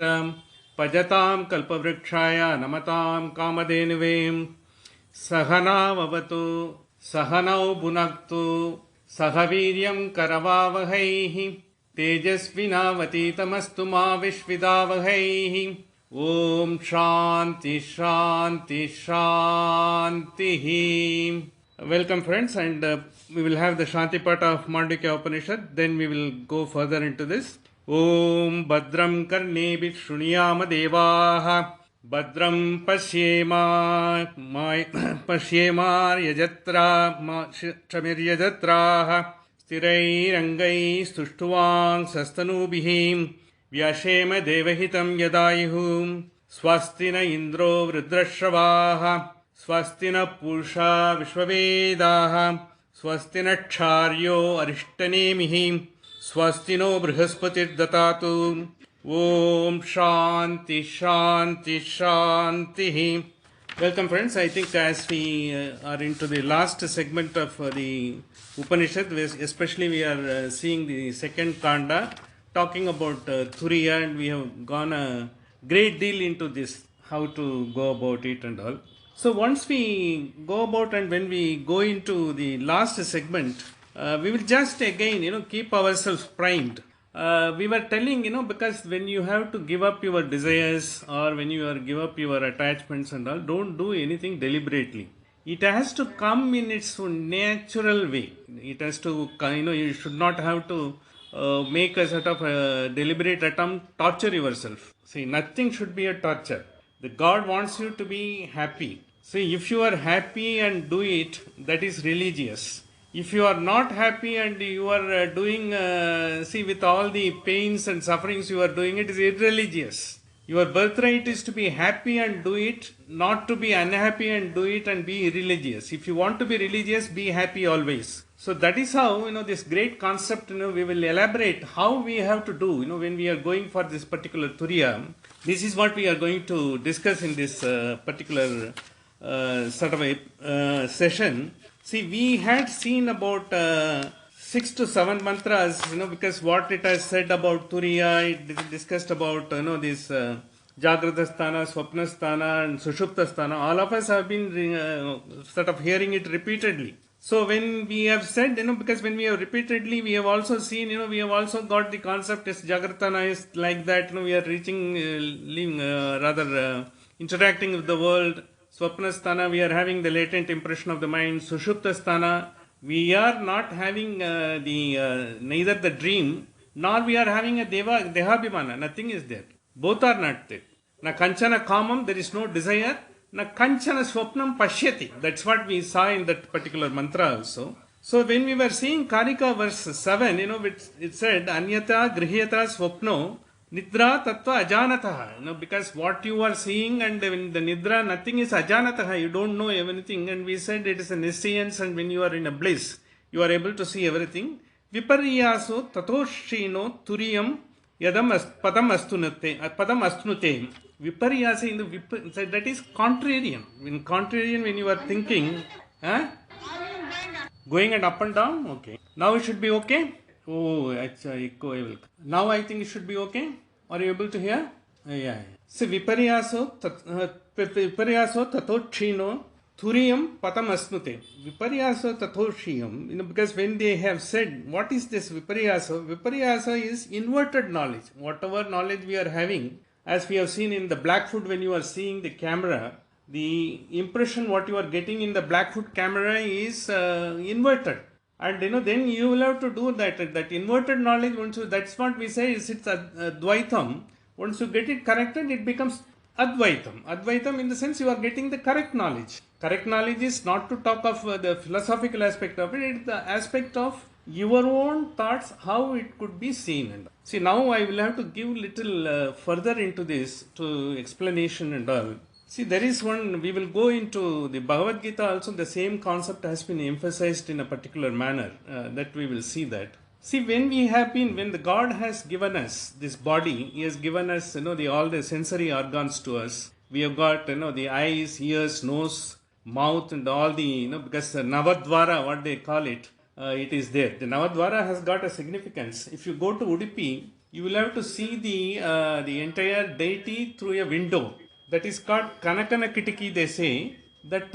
भजतां कल्पवृक्षाय नमतां कामधेनुवे सहनाववतु सहनौ भुनक्तु सह वीर्यं करवावहैः तेजस्विनावतीतमस्तु मा विश्विदावहैः ॐ शान्ति शान्ति शान्तिः. Welcome friends, and we will have the Shanti part of Mandukya Upanishad. Then we will go further into this. Om Badram Karnebi Shruniyama Devaha Badram Pashyema Yajatra Shamir Yajatraha Sthirairangai Stuštuvang Sastanubihim Vyashema Devahitam Yadayuhum Swastina Indro Vrudrashavaha Swastina Pusha Vishwavedaha Swastina Ksharyo Arishtanemihi Swastino Brihaspati Datatu. Om Shanti Shanti Shanti. Welcome friends. I think as we are into the last segment of the Upanishad, especially we are seeing the second Kanda talking about Turiya, and we have gone a great deal into this, how to go about it and all. So once we go about and when we go into the last segment, we will just again, keep ourselves primed. We were telling, because when you have to give up your desires or when you give up your attachments and all, don't do anything deliberately. It has to come in its natural way. It has to, you should not have to make a sort of a deliberate attempt, torture yourself. See, nothing should be a torture. The God wants you to be happy. See, if you are happy and do it, that is religious. If you are not happy and you are doing, with all the pains and sufferings you are doing, it is irreligious. Your birthright is to be happy and do it, not to be unhappy and do it and be irreligious. If you want to be religious, be happy always. So that is how, this great concept, we will elaborate how we have to do, when we are going for this particular Turiya. This is what we are going to discuss in this particular sort of a session. See, we had seen about 6 to 7 mantras, because what it has said about Turiya, it discussed about, this Jagrata Sthana, Swapna Sthana and Sushupta Sthana. All of us have been sort of hearing it repeatedly. So when we have said, because when we have repeatedly, we have also seen, we have also got the concept as Jagratana is like that, we are reaching, interacting with the world. Swapna Sthana, we are having the latent impression of the mind. Sushupta Sthana, we are not having neither the dream, nor we are having a Dehabhimana. Nothing is there. Both are not there. Na kanchana kamam, there is no desire. Na kanchana swapnam pashyati. That's what we saw in that particular mantra also. So when we were seeing Karika verse 7, it said, Anyata grihyata swapno Nidra tattva ajanataha. Because what you are seeing and in the Nidra, nothing is ajanataha. You don't know everything. And we said it is a nescience, and when you are in a bliss, you are able to see everything. Viparyaso tatoshino turiyam yadam padam astnute. Viparyasa in the that is contrarian. In contrarian, when you are thinking, going and up and down, okay. Now it should be okay. Oh, actually, echo. Now I think it should be okay. Are you able to hear? Yeah. So viparyaso tatotchino thuriyam patam asnute. Viparyaso tatotchiyam. Because when they have said, what is this viparyaso? Viparyasa is inverted knowledge. Whatever knowledge we are having, as we have seen in the Blackfoot, when you are seeing the camera, the impression what you are getting in the Blackfoot camera is inverted. And then you will have to do that inverted knowledge. That's what we say is it's Advaitam. Once you get it corrected, it becomes Advaitam. Advaitam in the sense you are getting the correct knowledge. Correct knowledge is not to talk of the philosophical aspect of it, it's the aspect of your own thoughts, how it could be seen. And see, now I will have to give little further into this to explanation and all. See, there is one, we will go into the Bhagavad Gita also, the same concept has been emphasized in a particular manner, that we will see that. See, when the God has given us this body, He has given us, all the sensory organs to us. We have got, the eyes, ears, nose, mouth and all the, because the Navadvara, what they call it, it is there. The Navadvara has got a significance. If you go to Udupi, you will have to see the entire deity through a window. That is called Kanakana Kitiki, they say. That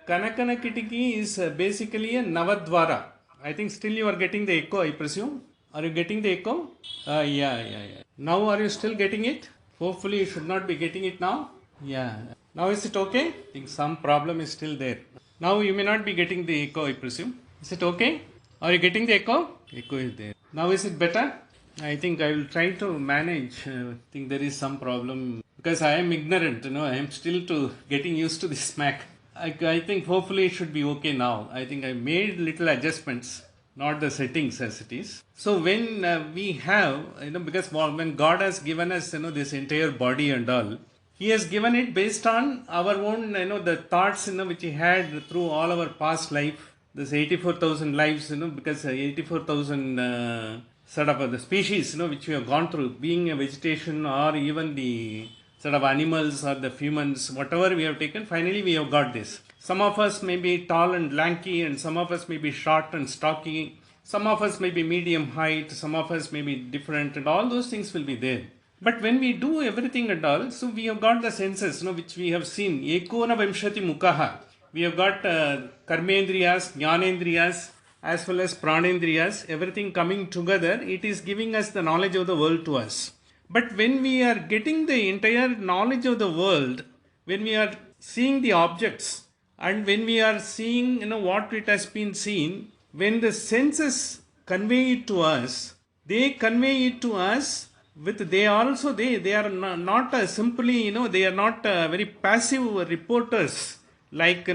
Kanakana Kitiki is basically a Navadvara. I think still you are getting the echo, I presume. Are you getting the echo? Yeah. Now are you still getting it? Hopefully you should not be getting it now. Yeah. Now is it okay? I think some problem is still there. Now you may not be getting the echo, I presume. Is it okay? Are you getting the echo? Echo is there. Now is it better? I think I will try to manage. I think there is some problem because I am ignorant. I am still getting used to this Mac. I think hopefully it should be okay now. I think I made little adjustments, not the settings as it is. So when we have, because when God has given us, this entire body and all, He has given it based on our own, the thoughts, which He had through all our past life. This 84,000 lives, because 84,000 sort of the species, which we have gone through, being a vegetation or even the sort of animals or the humans, whatever we have taken, finally we have got this. Some of us may be tall and lanky, and some of us may be short and stocky. Some of us may be medium height, some of us may be different, and all those things will be there. But when we do everything and all, so we have got the senses, which we have seen. Ekona Vimshati Mukaha. We have got Karmendriyas, Jnanendriyas, as well as Pranendriyas, everything coming together. It is giving us the knowledge of the world to us. But when we are getting the entire knowledge of the world, when we are seeing the objects, and when we are seeing, what it has been seen, when the senses convey it to us, they convey it to us with, they are not simply, they are not very passive reporters like,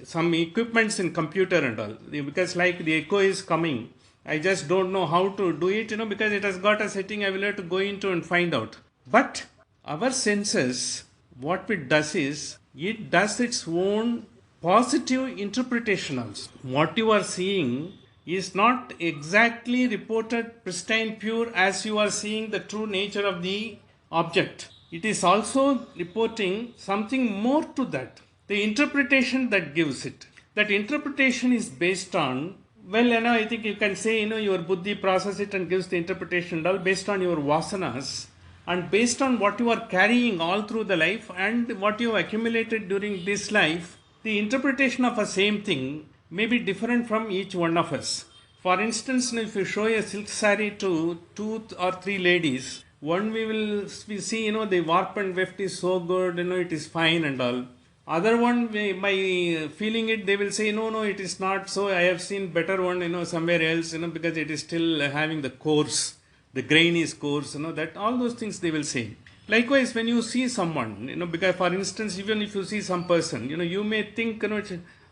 some equipments in computer and all. Because like the echo is coming, I just don't know how to do it, because it has got a setting I will have to go into and find out. But our senses, what it does is, it does its own positive interpretation also. What you are seeing is not exactly reported pristine pure as you are seeing the true nature of the object. It is also reporting something more to that. The interpretation that gives it. That interpretation is based on, I think you can say, your buddhi process it and gives the interpretation all based on your vasanas and based on what you are carrying all through the life and what you have accumulated during this life. The interpretation of a same thing may be different from each one of us. For instance, if you show a silk saree to 2 or 3 ladies, one we see, the warp and weft is so good, it is fine and all. Other one, by feeling it, they will say, no, it is not so. I have seen better one, somewhere else, because it is still having the coarse, the grain is coarse, that all those things they will say. Likewise, when you see someone, because for instance, even if you see some person, you may think,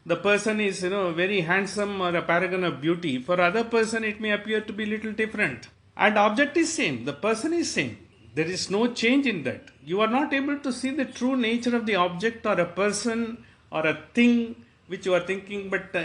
the person is, very handsome or a paragon of beauty. For other person, it may appear to be little different. And object is same, the person is same. There is no change in that. You are not able to see the true nature of the object or a person or a thing which you are thinking, but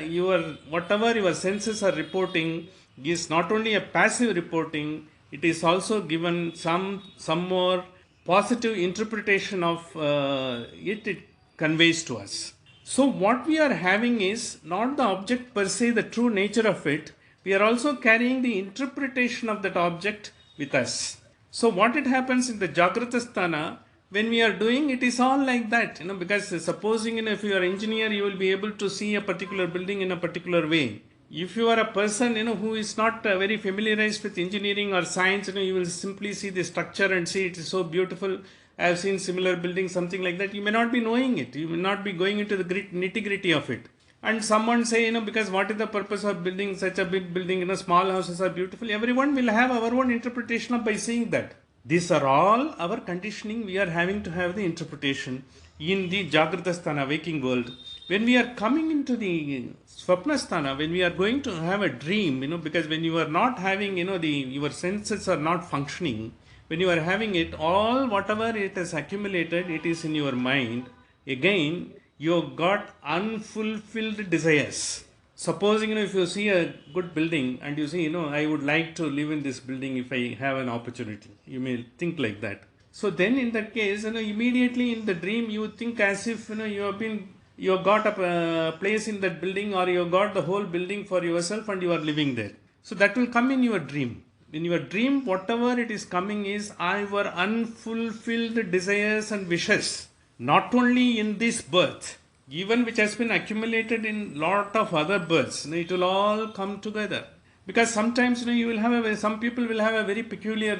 whatever your senses are reporting is not only a passive reporting, it is also given some more positive interpretation of it conveys to us. So what we are having is not the object per se, the true nature of it. We are also carrying the interpretation of that object with us. So what it happens in the Jagrata Sthana, when we are doing, it is all like that, because supposing if you are an engineer, you will be able to see a particular building in a particular way. If you are a person, who is not very familiarized with engineering or science, you will simply see the structure and see it is so beautiful. I have seen similar buildings, something like that. You may not be knowing it. You may not be going into the nitty-gritty of it. And someone say, because what is the purpose of building such a big building, small houses are beautiful. Everyone will have our own interpretation of by seeing that. These are all our conditioning. We are having to have the interpretation in the Jagrata Sthana, waking world. When we are coming into the Swapna Sthana, when we are going to have a dream, because when you are not having, your senses are not functioning, when you are having it, all whatever it has accumulated, it is in your mind. Again, you have got unfulfilled desires. Supposing, if you see a good building and you say, I would like to live in this building if I have an opportunity. You may think like that. So then in that case, immediately in the dream, you think as if, you have got a place in that building or you have got the whole building for yourself and you are living there. So that will come in your dream. In your dream, whatever it is coming is our unfulfilled desires and wishes. Not only in this birth, even which has been accumulated in lot of other births, it will all come together. Because sometimes you will have some people will have a very peculiar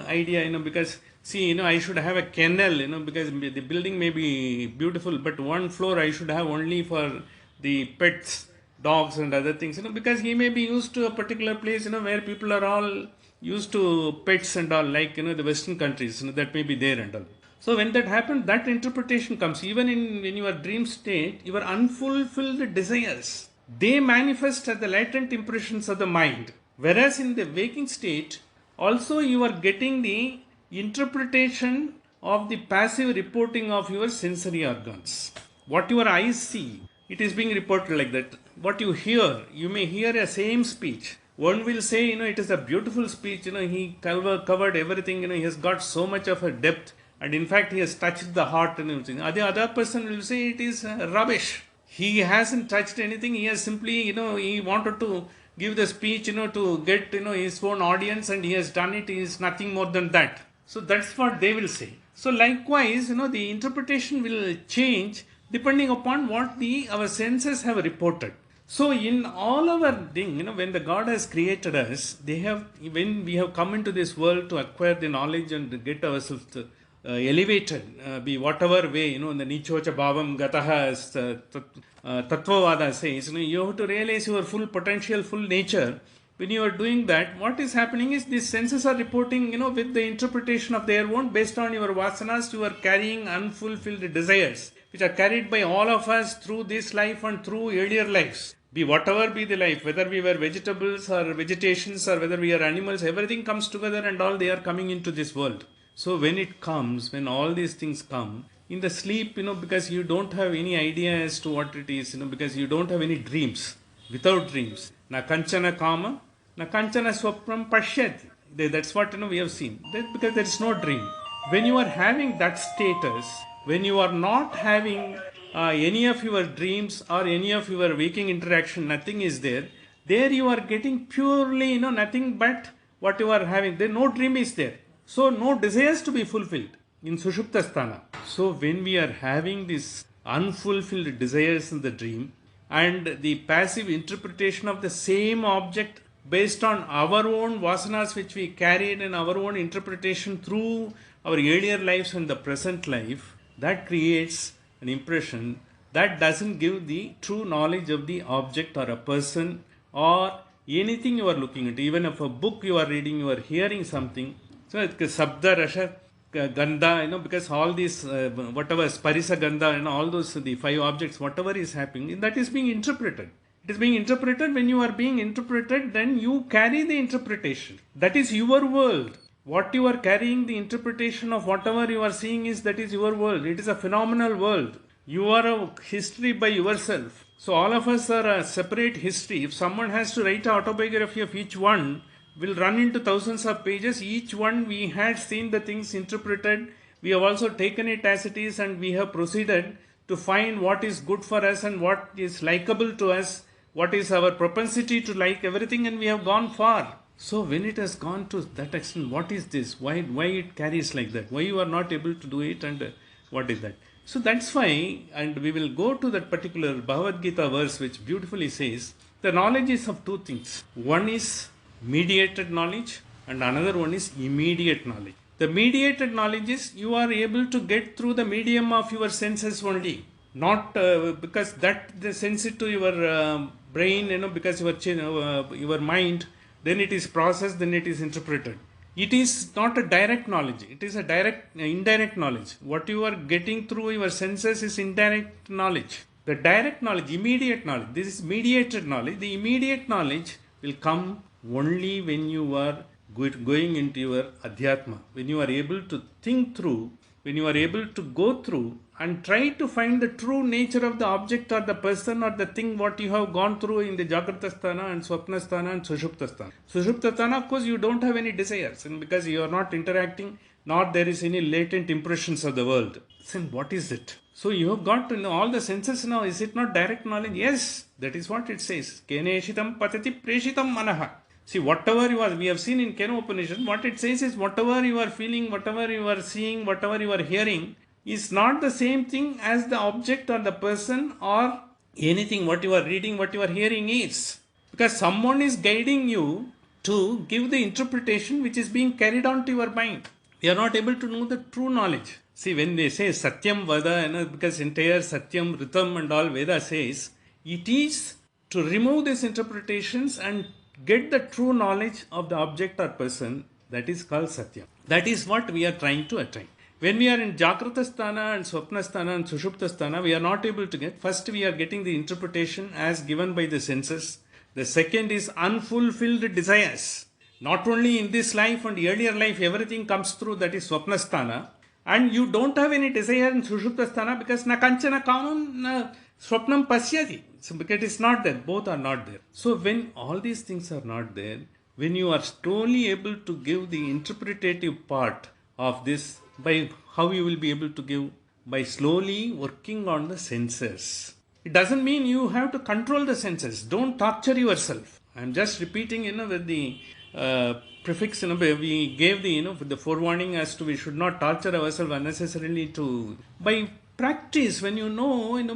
idea, because see, I should have a kennel, because the building may be beautiful, but one floor I should have only for the pets, dogs and other things, because he may be used to a particular place, where people are all used to pets and all, like, the Western countries, that may be there and all. So when that happens, that interpretation comes. Even in your dream state, your unfulfilled desires, they manifest as the latent impressions of the mind. Whereas in the waking state, also you are getting the interpretation of the passive reporting of your sensory organs. What your eyes see, it is being reported like that. What you hear, you may hear a same speech. One will say, it is a beautiful speech, he covered everything, he has got so much of a depth, and in fact he has touched the heart and everything. The other person will say it is rubbish. He hasn't touched anything, he has simply, he wanted to give the speech, to get, his own audience, and he has done it, he is nothing more than that. So that's what they will say. So likewise, the interpretation will change depending upon what our senses have reported. So in all our thing, when the God has created us, when we have come into this world to acquire the knowledge and get ourselves elevated, be whatever way, in the Nichocha Bhavam Gataha, as Tattvavada says, you have to realize your full potential, full nature. When you are doing that, what is happening is these senses are reporting, with the interpretation of their own, based on your vasanas, you are carrying unfulfilled desires, which are carried by all of us through this life and through earlier lives. Be whatever be the life, whether we were vegetables or vegetations or whether we are animals, everything comes together and all they are coming into this world. So when it comes, when all these things come, in the sleep, because you don't have any idea as to what it is, because you don't have any dreams. Without dreams, na kanchana kama, na kanchana swapnam pashyati. That's what we have seen. Because there is no dream. When you are having that status, when you are not having any of your dreams or any of your waking interaction, nothing is there. There you are getting purely, nothing but what you are having. There no dream is there. So no desires to be fulfilled in Sushupta Sthana. So when we are having these unfulfilled desires in the dream, and the passive interpretation of the same object based on our own vasanas which we carried and our own interpretation through our earlier lives and the present life, that creates an impression that doesn't give the true knowledge of the object or a person or anything you are looking at. Even if a book you are reading, you are hearing something. So it's Sabda, Rasha, Gandha, because all these, whatever, Sparisa Gandha, all those, the 5 objects, whatever is happening, that is being interpreted. It is being interpreted. When you are being interpreted, then you carry the interpretation. That is your world. What you are carrying, the interpretation of whatever you are seeing that is your world. It is a phenomenal world. You are a history by yourself. So all of us are a separate history. If someone has to write an autobiography of each one, will run into thousands of pages. Each one we had seen the things interpreted. We have also taken it as it is and we have proceeded to find what is good for us and what is likable to us, what is our propensity to like everything, and we have gone far. So when it has gone to that extent, what is this? Why it carries like that? Why you are not able to do it, and what is that? So that's why, and we will go to that particular Bhagavad Gita verse which beautifully says, the knowledge is of 2 things. One is mediated knowledge and another one is immediate knowledge. The mediated knowledge is you are able to get through the medium of your senses only, not because that they sense it to your brain, because your mind, then it is processed, then it is interpreted. It is not a direct knowledge, it is a indirect knowledge. What you are getting through your senses is indirect knowledge. The direct knowledge, immediate knowledge, this is mediated knowledge. The immediate knowledge will come only when you are going into your adhyatma, when you are able to think through, when you are able to go through and try to find the true nature of the object or the person or the thing what you have gone through in the Jagrata Sthana and Swapna Sthana and Sushupta Sthana. Sushupta Sthana, of course, you don't have any desires, and because you are not interacting, nor there is any latent impressions of the world. Then what is it? So you have got to know all the senses now. Is it not direct knowledge? Yes, that is what it says. Keneshitam patati preshitam manaha. See, whatever we have seen in Kena Upanishad, what it says is whatever you are feeling, whatever you are seeing, whatever you are hearing is not the same thing as the object or the person or anything what you are reading, what you are hearing is. Because someone is guiding you to give the interpretation which is being carried on to your mind. We are not able to know the true knowledge. See, when they say Satyam Vada, because entire Satyam, Ritam and all Veda says, it is to remove these interpretations and get the true knowledge of the object or person. That is called Satyam. That is what we are trying to attain. When we are in Jagrata Sthana and Swapna Sthana and Sushupta Sthana, we are not able to get. First, we are getting the interpretation as given by the senses. The second is unfulfilled desires. Not only in this life and earlier life, everything comes through, that is Swapna Sthana. And you don't have any desire in Sushupta Sthana because na kanchana kanam na swapnam pasyati. So because it is not there, both are not there. So when all these things are not there, when you are slowly able to give the interpretative part of this, by how you will be able to give, by slowly working on the senses. It doesn't mean you have to control the senses. Don't torture yourself. I am just repeating, with the prefix, we gave the forewarning as to we should not torture ourselves unnecessarily by practice, when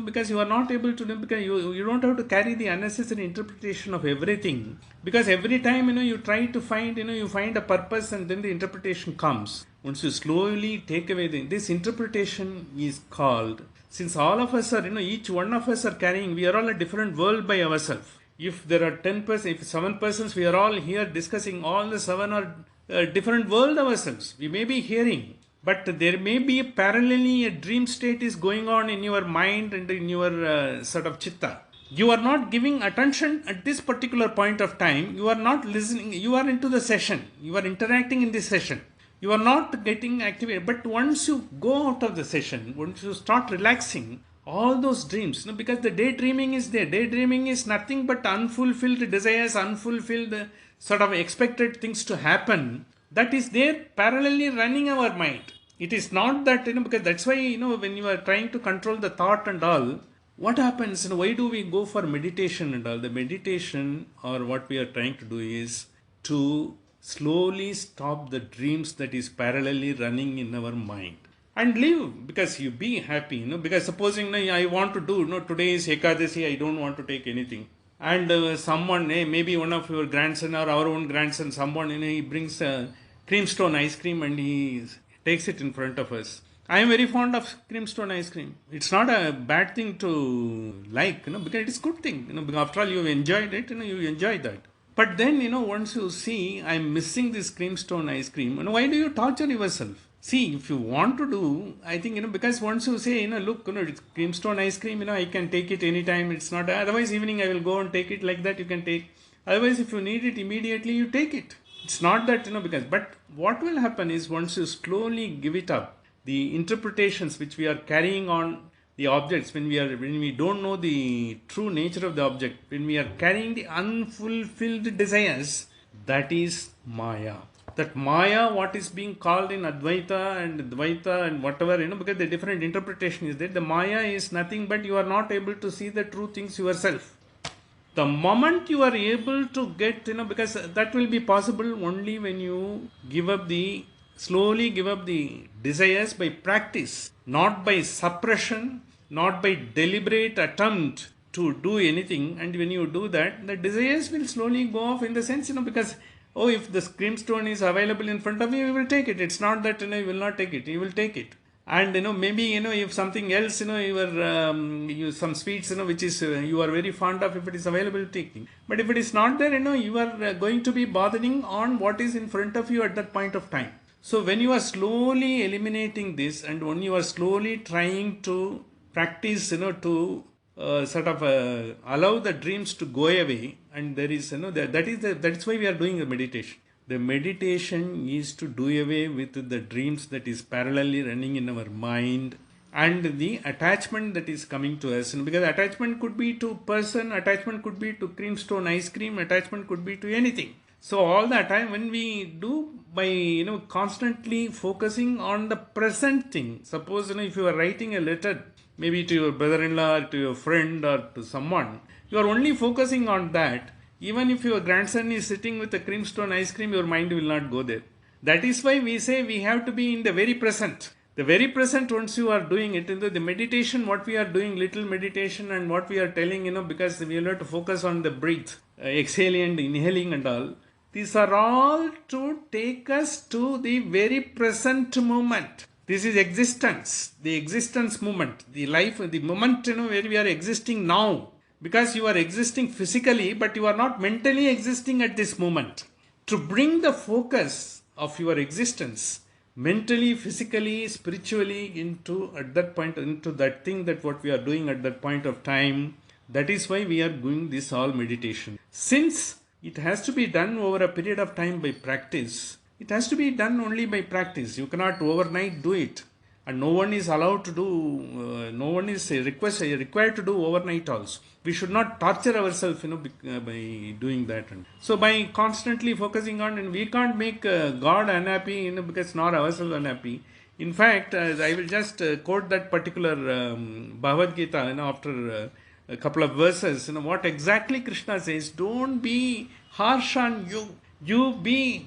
because you are not able to, because you don't have to carry the unnecessary interpretation of everything, because every time, you try to find, you find a purpose and then the interpretation comes. Once you slowly take away this interpretation is called, since all of us are, each one of us are carrying, we are all a different world by ourselves. If there are 10 persons, if 7 persons, we are all here discussing, all the 7 are different world ourselves. We may be hearing, but there may be parallelly a dream state is going on in your mind and in your sort of chitta. You are not giving attention at this particular point of time. You are not listening. You are into the session. You are interacting in this session. You are not getting activated. But once you go out of the session, once you start relaxing, all those dreams, because the daydreaming is there. Daydreaming is nothing but unfulfilled desires, unfulfilled sort of expected things to happen. That is there parallelly running our mind. It is not that, because that's why, when you are trying to control the thought and all, what happens, why do we go for meditation and all? The meditation, or what we are trying to do, is to slowly stop the dreams that is parallelly running in our mind. And live, because you be happy, because supposing I want to do, today is Ekadasi, I don't want to take anything. And someone, maybe one of your grandson or our own grandson, someone, he brings a creamstone ice cream and he takes it in front of us. I am very fond of creamstone ice cream. It's not a bad thing to like, because it is good thing. Because after all, you have enjoyed it, you enjoy that. But then, once you see, I am missing this creamstone ice cream, why do you torture yourself? See, if you want to do, I think, because once you say, look, it's creamstone ice cream, I can take it anytime. It's not, otherwise evening I will go and take it, like that you can take. Otherwise, if you need it immediately, you take it. It's not that, but what will happen is once you slowly give it up, the interpretations which we are carrying on the objects, when we don't know the true nature of the object, when we are carrying the unfulfilled desires, that is Maya. That Maya, what is being called in Advaita and Dvaita and whatever, because the different interpretation is there. The Maya is nothing but you are not able to see the true things yourself. The moment you are able to get, because that will be possible only when you slowly give up the desires by practice, not by suppression, not by deliberate attempt to do anything. And when you do that, the desires will slowly go off, in the sense, because if the creamstone is available in front of you, you will take it. It's not that, you will not take it. You will take it. And, maybe, if something else, some sweets, which is, you are very fond of, if it is available, take it. But if it is not there, you are going to be bothering on what is in front of you at that point of time. So when you are slowly eliminating this, and when you are slowly trying to practice, to sort of allow the dreams to go away, and there is, that's why we are doing the meditation. The meditation is to do away with the dreams that is parallelly running in our mind, and the attachment that is coming to us. Because attachment could be to person, attachment could be to creamstone ice cream, attachment could be to anything. So all the time, when we do, by constantly focusing on the present thing. Suppose if you are writing a letter, maybe to your brother-in-law, or to your friend, or to someone, you are only focusing on that. Even if your grandson is sitting with a creamstone ice cream, your mind will not go there. That is why we say we have to be in the very present. The very present, once you are doing it, in the meditation, what we are doing, little meditation, and what we are telling, because we have to focus on the breath, exhaling and inhaling and all. These are all to take us to the very present moment. This is existence, the existence moment, the life, the moment, where we are existing now. Because you are existing physically, but you are not mentally existing at this moment. To bring the focus of your existence mentally, physically, spiritually into at that point, into that thing that what we are doing at that point of time, that is why we are doing this all meditation. Since it has to be done over a period of time by practice, it has to be done only by practice. You cannot overnight do it. And no one is allowed to do, no one is required to do overnight also. We should not torture ourselves, by doing that. And so by constantly focusing on, and we can't make God unhappy, because not ourselves unhappy. In fact, I will just quote that particular Bhagavad Gita, after a couple of verses, what exactly Krishna says. Don't be harsh on you. You be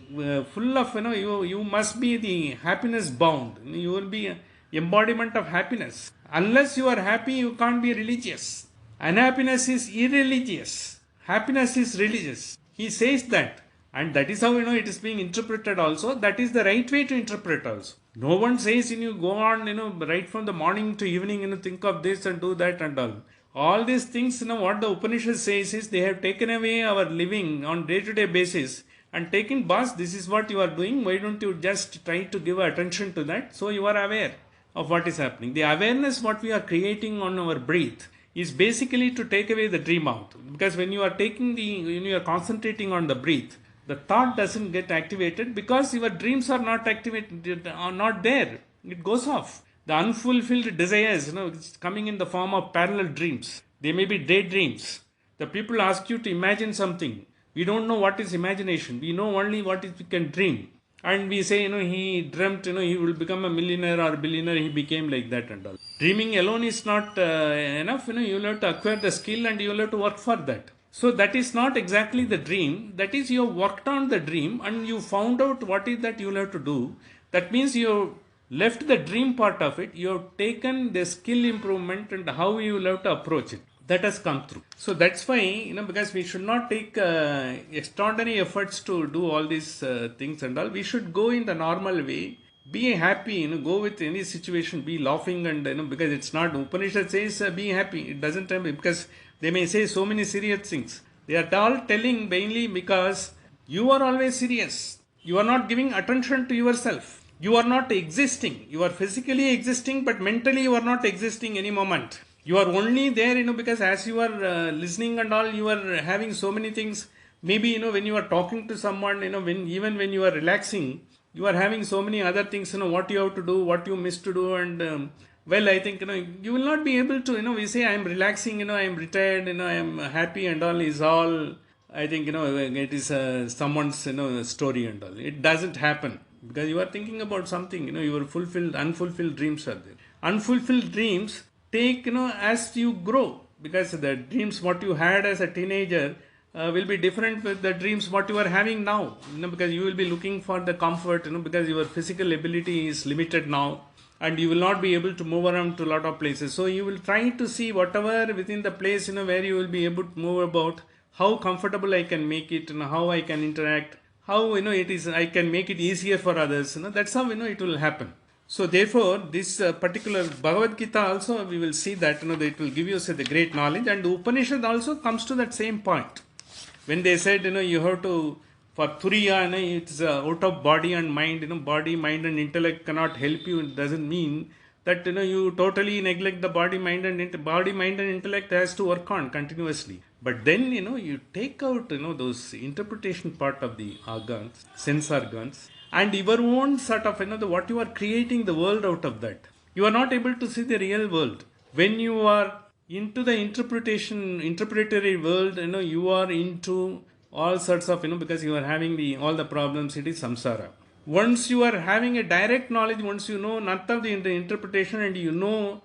full of, you must be the happiness bound. You will be embodiment of happiness. Unless you are happy, you can't be religious. Unhappiness is irreligious. Happiness is religious. He says that. And that is how, it is being interpreted also. That is the right way to interpret also. No one says, you go on, right from the morning to evening, think of this and do that and all. All these things, what the Upanishad says is they have taken away our living on day-to-day basis and taken, boss, this is what you are doing. Why don't you just try to give attention to that? So you are aware of what is happening. The awareness what we are creating on our breath is basically to take away the dream out. Because when you are taking when you are concentrating on the breath, the thought doesn't get activated because your dreams are not activated, are not there. It goes off. The unfulfilled desires, it's coming in the form of parallel dreams. They may be daydreams. The people ask you to imagine something. We don't know what is imagination. We know only what we can dream. And we say, he dreamt, he will become a millionaire or billionaire. He became like that and all. Dreaming alone is not enough. You will have to acquire the skill and you will have to work for that. So that is not exactly the dream. That is, you have worked on the dream and you found out what is that you will have to do. That means you left the dream part of it. You have taken the skill improvement and how you will have to approach it. That has come through. So that's why, because we should not take extraordinary efforts to do all these things and all. We should go in the normal way. Be happy, go with any situation, be laughing and, because it's not, Upanishad says be happy. It doesn't have, because they may say so many serious things. They are all telling mainly because you are always serious. You are not giving attention to yourself. You are not existing. You are physically existing, but mentally you are not existing any moment. You are only there, because as you are listening and all, you are having so many things. Maybe, when you are talking to someone, even when you are relaxing, you are having so many other things, what you have to do, what you miss to do. And, I think, you will not be able to, we say I am relaxing, I am retired, I am happy and all is all, I think, it is someone's, story and all. It doesn't happen because you are thinking about something, your unfulfilled dreams are there. Unfulfilled dreams take, as you grow, because the dreams what you had as a teenager will be different with the dreams what you are having now, because you will be looking for the comfort, because your physical ability is limited now and you will not be able to move around to a lot of places. So you will try to see whatever within the place, where you will be able to move about, how comfortable I can make it, how I can interact, how, it is, I can make it easier for others, that's how, it will happen. So therefore, this particular Bhagavad Gita also, we will see that, that it will give you the great knowledge. And the Upanishad also comes to that same point. When they said, you have to, for Turiya, it's out of body and mind, body, mind and intellect cannot help you. It doesn't mean that, you totally neglect the body, mind and intellect has to work on continuously. But then, you take out, those interpretation part of the organs, sense organs, and your own sort of, what you are creating the world out of that. You are not able to see the real world. When you are into the interpretatory world, you are into all sorts of, because you are having all the problems, it is samsara. Once you are having a direct knowledge, once you know none of the interpretation and you know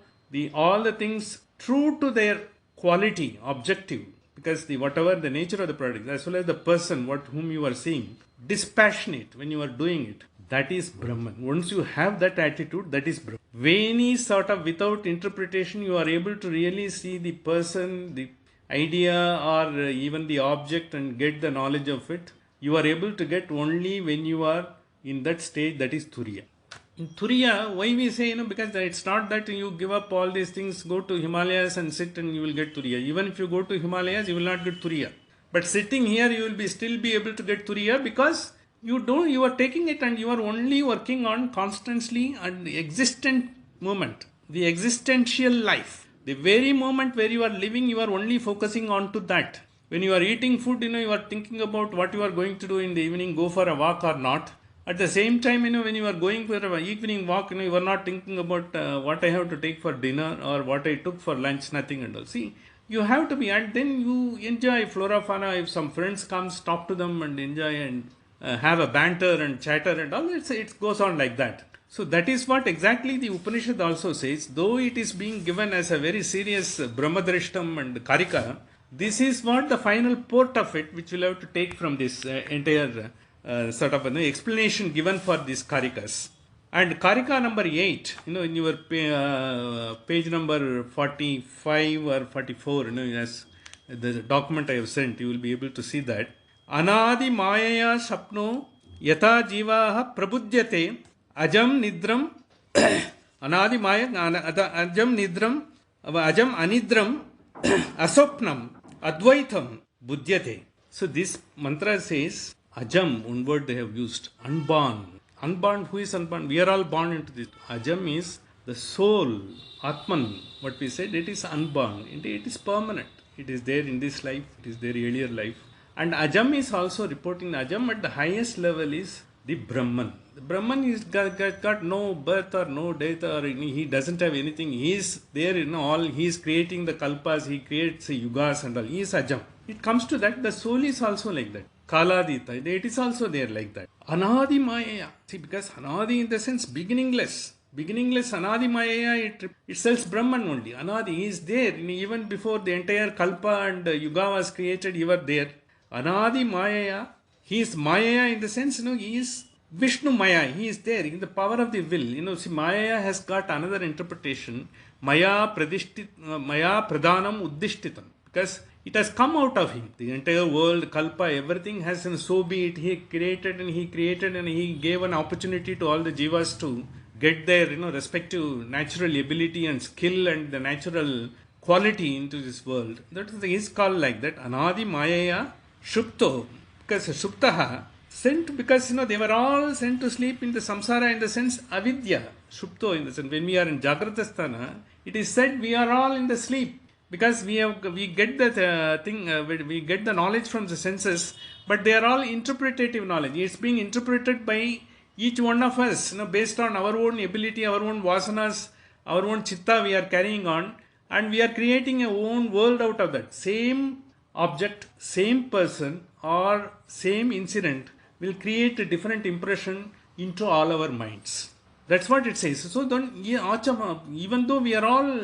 all the things true to their quality, objective, because the whatever the nature of the product, as well as the person whom you are seeing, dispassionate when you are doing it, that is Brahman. Once you have that attitude, that is Brahman. Any sort of without interpretation, you are able to really see the person, the idea, or even the object and get the knowledge of it. You are able to get only when you are in that stage, that is Turiya. In Turiya, why we say, because it's not that you give up all these things, go to Himalayas and sit and you will get Turiya. Even if you go to Himalayas, you will not get Turiya. But sitting here, you will still be able to get Turiya, because you are taking it and you are only working on constantly and the existent moment, the existential life. The very moment where you are living, you are only focusing on to that. When you are eating food, you are thinking about what you are going to do in the evening, go for a walk or not. At the same time, when you are going for an evening walk, you are not thinking about what I have to take for dinner or what I took for lunch, nothing and all. See, you have to be, and then you enjoy flora fauna. If some friends come, talk to them and enjoy and have a banter and chatter and all. It goes on like that. So that is what exactly the Upanishad also says. Though it is being given as a very serious Brahmadrishtam and Karika, this is what the final port of it, which we'll have to take from this entire sort of an explanation given for these Karikas. And Karika number 8, in your page number 45 or 44, as the document I have sent, you will be able to see that. Anadi Mayaya Sapno Yata Jivaha Prabudyate Ajam Nidram Anadi Maya Ajam Nidram Ajam Anidram Asopnam Advaitam Budyate. So this mantra says Ajam, one word they have used, unborn. Unborn, who is unborn? We are all born into this. Ajam is the soul, Atman, what we said, it is unborn. It is permanent. It is there in this life, it is there earlier life. And Ajam is also reporting, Ajam at the highest level is the Brahman. The Brahman is got no birth or no death, or he doesn't have anything. He is there, he is creating the kalpas, he creates yugas and all. He is Ajam. It comes to that, the soul is also like that. Kaladita, it is also there like that. Anadi Maya. See, because Anadi in the sense beginningless. Beginningless Anadi Maya, it sells Brahman only. Anadi is there. Even before the entire Kalpa and Yuga was created, you were there. Anadi Maya. He is Maya in the sense, he is Vishnu Maya. He is there in the power of the will. See, Maya has got another interpretation. Maya Pradhanam Uddishtitam. Because it has come out of him. The entire world, Kalpa, everything has, so be it. He created and he gave an opportunity to all the jivas to get their, respective natural ability and skill and the natural quality into this world. That is called like that. Anadi Mayaya Shupto. Because Shuptaha, sent because, they were all sent to sleep in the samsara in the sense avidya. Shupto in the sense, when we are in Jagratasthana, it is said we are all in the sleep. Because we get that we get the knowledge from the senses, but they are all interpretative knowledge. It's being interpreted by each one of us, based on our own ability, our own vasanas, our own chitta we are carrying on, and we are creating a own world out of that. Same object, same person, or same incident will create a different impression into all our minds. That's what it says. So even though we are all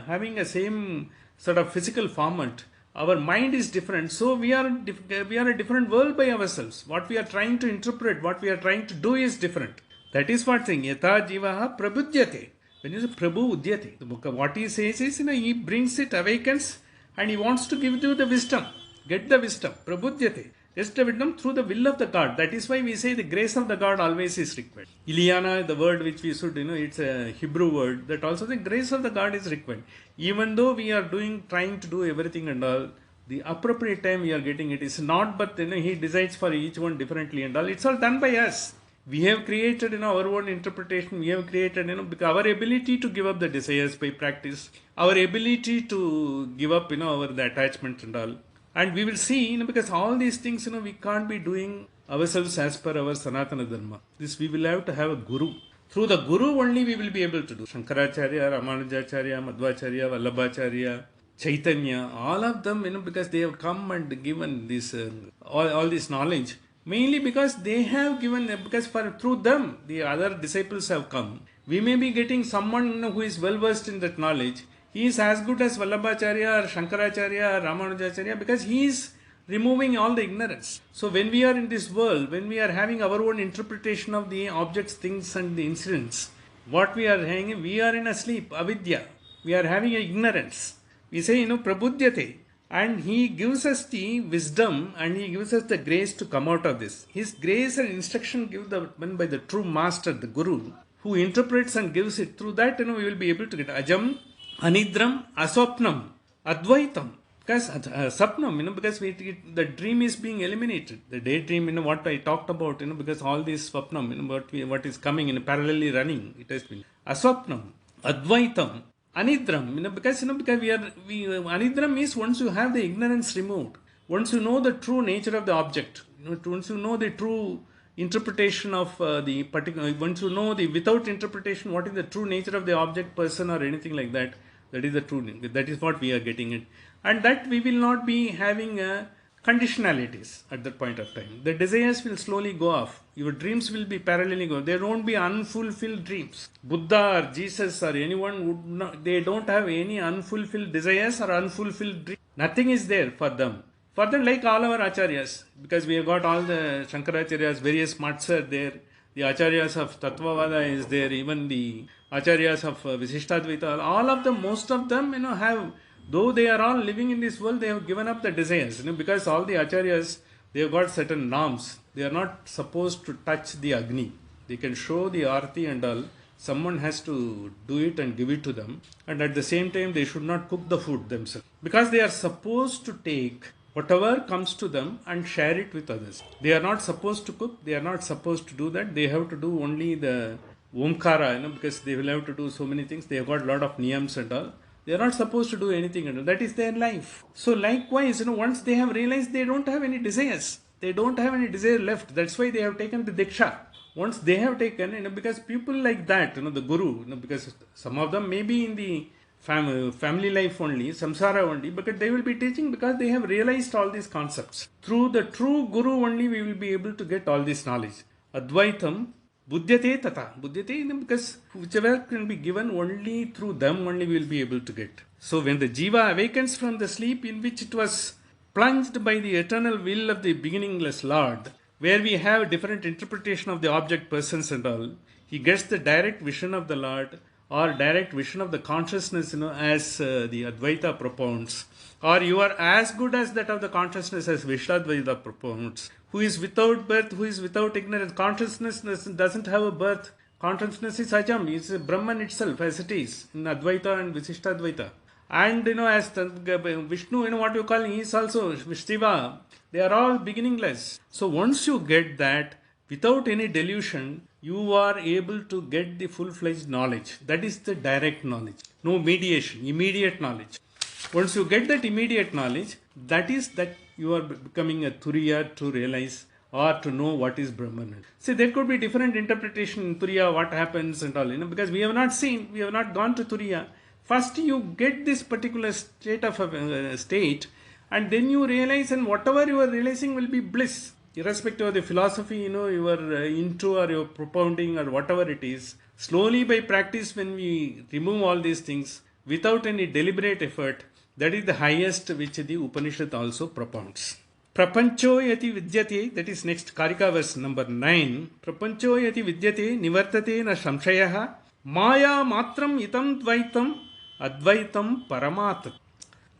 having a same sort of physical format, our mind is different. So we are a different world by ourselves. What we are trying to interpret, what we are trying to do is different. That is what saying. Yata jivaha prabudyate. When you say prabhu udyate, what he says is, he brings it, awakens, and he wants to give you the wisdom. Get the wisdom. Prabudyate. Just a wisdom through the will of the God. That is why we say the grace of the God always is required. Ilyana, the word which we should, it's a Hebrew word. That also the grace of the God is required. Even though we are trying to do everything and all, the appropriate time we are getting it is not, but he decides for each one differently and all. It's all done by us. We have created, our own interpretation. We have created, because our ability to give up the desires by practice, our ability to give up, the attachment and all. And we will see, because all these things, we can't be doing ourselves as per our Sanatana Dharma. This we will have to have a guru. Through the guru only we will be able to do. Shankaracharya, Ramanujacharya, Madhvacharya, Vallabhacharya, Chaitanya, all of them, because they have come and given this, all this knowledge. Mainly because they have given, because through them, the other disciples have come. We may be getting someone who is well versed in that knowledge. He is as good as Vallabhacharya or Shankaracharya or Ramanujacharya because he is removing all the ignorance. So when we are in this world, when we are having our own interpretation of the objects, things and the incidents, what we are having, we are in a sleep, avidya. We are having ignorance. We say, prabudyate. And he gives us the wisdom and he gives us the grace to come out of this. His grace and instruction given by the true master, the Guru, who interprets and gives it. Through that, we will be able to get ajam, anidram, aswapnam, advaitam. Because sapnam, because the dream is being eliminated. The daydream, what I talked about, because all this swapnam, what is coming in parallelly running, it has been aswapnam, advaitam, anidram, because anidram is once you have the ignorance removed, once you know the true nature of the object, once you know the true interpretation of the particular, once you know the without interpretation, what is the true nature of the object, person, or anything like that. That is the true thing. That is what we are getting it. And that we will not be having conditionalities at that point of time. The desires will slowly go off. Your dreams will be parallelly go. There won't be unfulfilled dreams. Buddha or Jesus or anyone would not, they don't have any unfulfilled desires or unfulfilled dreams. Nothing is there for them. For them, like all our acharyas, because we have got all the Shankaracharya's various mats are there. The acharyas of Tattvavada is there. Even the acharyas of Visishtadvaita, all of them, most of them, have, though they are all living in this world, they have given up the desires, because all the acharyas, they have got certain norms. They are not supposed to touch the Agni. They can show the Arti and all. Someone has to do it and give it to them. And at the same time, they should not cook the food themselves. Because they are supposed to take whatever comes to them and share it with others. They are not supposed to cook. They are not supposed to do that. They have to do only the Omkara, because they will have to do so many things. They have got a lot of niyams and all. They are not supposed to do anything and all. That is their life. So likewise, once they have realized they don't have any desires. They don't have any desire left. That's why they have taken the Diksha. Once they have taken, because people like that, the Guru, because some of them may be in the family life only, samsara only, but they will be teaching because they have realized all these concepts. Through the true Guru only we will be able to get all this knowledge. Advaitam, buddhyate tata. Buddhyate, because whichever can be given only through them only we will be able to get. So when the jiva awakens from the sleep in which it was plunged by the eternal will of the beginningless Lord, where we have different interpretation of the object, persons and all, he gets the direct vision of the Lord or direct vision of the consciousness, as the Advaita propounds, or you are as good as that of the consciousness as Vishishtadvaita propounds, who is without birth, who is without ignorance. Consciousness doesn't have a birth. Consciousness is Ajam, it's Brahman itself as it is in Advaita and Vishishtadvaita. And as Vishnu, what you call, he is also Shiva. They are all beginningless. So once you get that, without any delusion, you are able to get the full-fledged knowledge. That is the direct knowledge. No mediation, immediate knowledge. Once you get that immediate knowledge, that is that you are becoming a Turiya to realize or to know what is Brahman. See, there could be different interpretation in Turiya, what happens and all, because we have not seen, we have not gone to Turiya. First you get this particular state of state, and then you realize, and whatever you are realizing will be bliss. Irrespective of the philosophy, you are into or you are propounding or whatever it is, slowly by practice when we remove all these things without any deliberate effort, that is the highest which the Upanishad also propounds. Prapancho yati vidyate, that is next Karika verse number 9. Prapancho yati vidyate nivartate na samshayaha maya matram itam dvaitam advaitam paramat.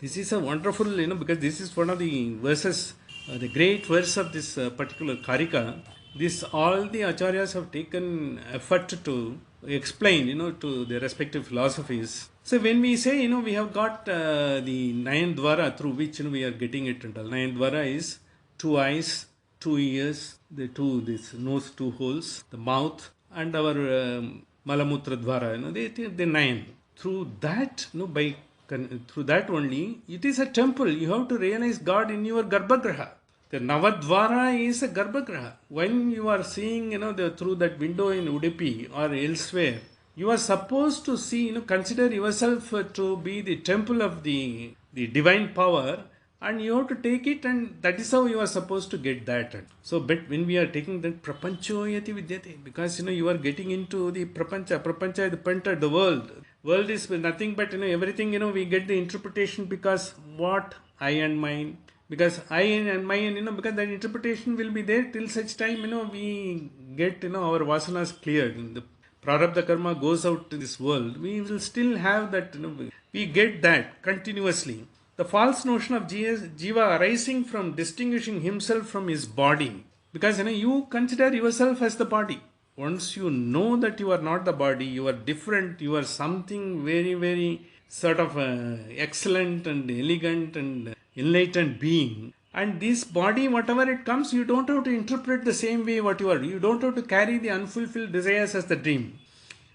This is a wonderful, because this is one of the verses, the great verse of this particular Karika. This all the acharyas have taken effort to explain, to their respective philosophies. So when we say, we have got the Nayan Dwara through which we are getting it. Nayan Dwara is 2 eyes, 2 ears, this nose, 2 holes, the mouth, and our Malamutra Dwara. The Nayan. Through that, through that only, it is a temple. You have to realize God in your Garbhagraha. The Navadvara is a Garbhagraha. When you are seeing, through that window in Udupi or elsewhere, you are supposed to see, consider yourself to be the temple of the divine power, and you have to take it, and that is how you are supposed to get that. So, but when we are taking that Prapancho yati vidyate, because you are getting into the Prapancha. Prapancha is the printed, the world. World is nothing but, everything, we get the interpretation because what? I and mine. Because I and mine, because that interpretation will be there till such time, we get, our vasanas cleared. The prarabdha karma goes out to this world. We will still have that, we get that continuously. The false notion of Jiva arising from distinguishing himself from his body. Because, you consider yourself as the body. Once you know that you are not the body, you are different, you are something very, very sort of excellent and elegant and enlightened being. And this body, whatever it comes, you don't have to interpret the same way what you are. You don't have to carry the unfulfilled desires as the dream.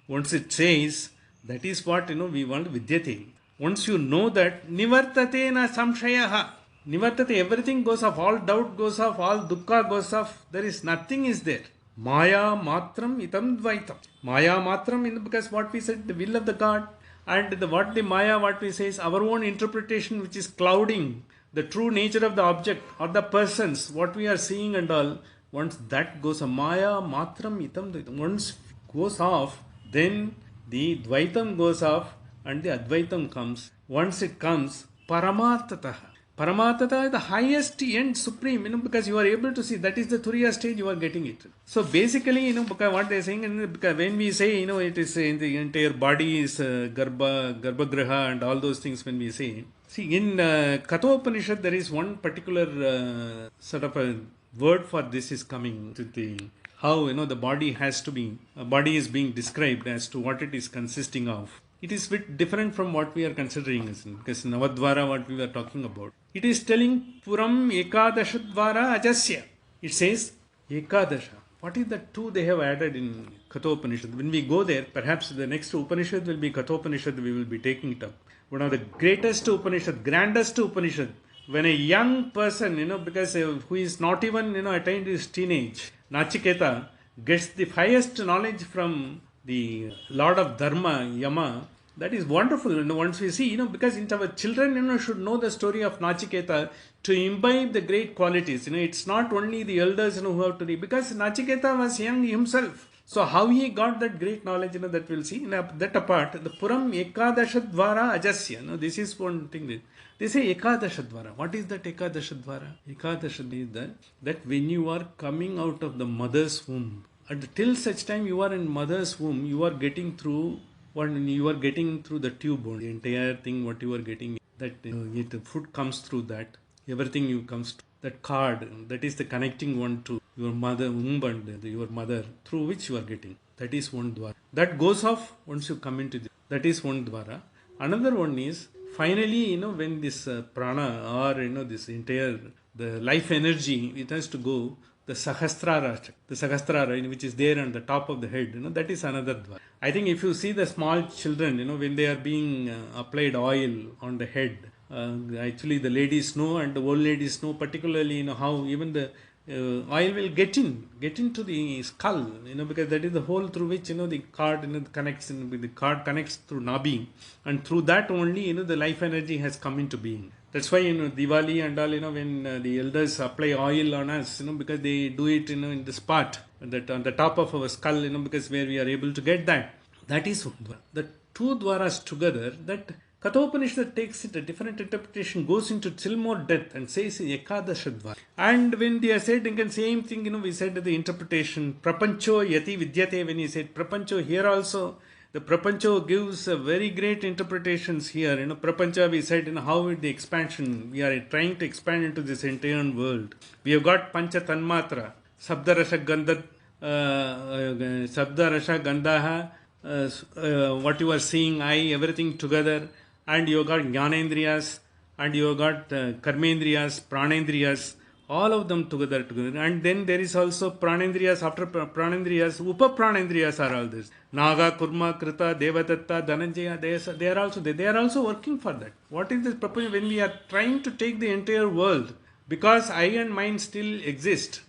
Once it says, that is what, we want vidyate. Once you know that, nivartate na samshayaha. Nivartate, everything goes off, all doubt goes off, all dukkha goes off. There is nothing is there. Maya matram itam dvaitam. Maya matram, because what we said, the will of the God, and what the Maya, what we say is our own interpretation, which is clouding the true nature of the object or the persons, what we are seeing and all. Once that goes, Maya matram itam dvaitam. Once goes off, then the dvaitam goes off and the advaitam comes. Once it comes, paramartataha. Paramatata is the highest end, supreme, because you are able to see, that is the Turiya stage, you are getting it. So basically, because what they are saying, because when we say, it is in the entire body is Garbhagriha and all those things when we say. See, in Kathopanishad, there is one particular sort of a word for this is coming to the, how, the body has to be, body is being described as to what it is consisting of. It is bit different from what we are considering, because Navadvara, what we were talking about. It is telling Puram Ekadashadvara Ajasya. It says Ekadasha. What is the two they have added in Kathopanishad? When we go there, perhaps the next Upanishad will be Kathopanishad, we will be taking it up. One of the greatest Upanishad, grandest Upanishad. When a young person, because who is not even, attained his teenage, Nachiketa, gets the highest knowledge from the Lord of Dharma, Yama, that is wonderful. And once we see, because our children, should know the story of Nachiketa to imbibe the great qualities. It's not only the elders, who have to read, because Nachiketa was young himself. So how he got that great knowledge, that we'll see. That apart, the Puram Ekadashadvara Ajasya. This is one thing. They say Ekadashadvara. What is that Ekadashadvara? Ekadashad is that when you are coming out of the mother's womb, till such time you are in mother's womb, you are getting through the tube, the entire thing what you are getting, that the food comes through that, everything you comes to that card, that is the connecting one to your mother womb and your mother, through which you are getting. That is one dwara. That goes off once you come into this. That is one dwara. Another one is finally, when this prana or this entire the life energy, it has to go. The Sahasrara, which is there on the top of the head, that is another dwara. I think if you see the small children, when they are being applied oil on the head, actually the ladies know and the old ladies know particularly, how even the oil will get into the skull, because that is the hole through which, the cord connects, the cord connects through Nabi, and through that only, the life energy has come into being. That's why, Diwali and all, when the elders apply oil on us, because they do it, in the spot, that on the top of our skull, because where we are able to get that. That is the two dwaras together, that Kathopanishad takes it, a different interpretation, goes into still more depth and says Ekadashadvara. And when they are said, again, same thing, we said the interpretation, Prapancho Yati Vidyate, when he said Prapancho, here also, the Prapancho gives a very great interpretations here. Prapancha, we said, how the expansion, we are trying to expand into this entire world. We have got Pancha Tanmatra, Sabdarasha Gandhaha, what you are seeing, eye, everything together. And you have got Jnanendriyas, and you have got Karmendriyas, Pranendriyas, all of them together. And then there is also Pranendriyas, after Pranendriyas, Upapranendriyas are all this. Naga, Kurma, Krita, Devadatta, Dhananjaya, they are also working for that. What is this purpose when we are trying to take the entire world? Because I and mind still exist.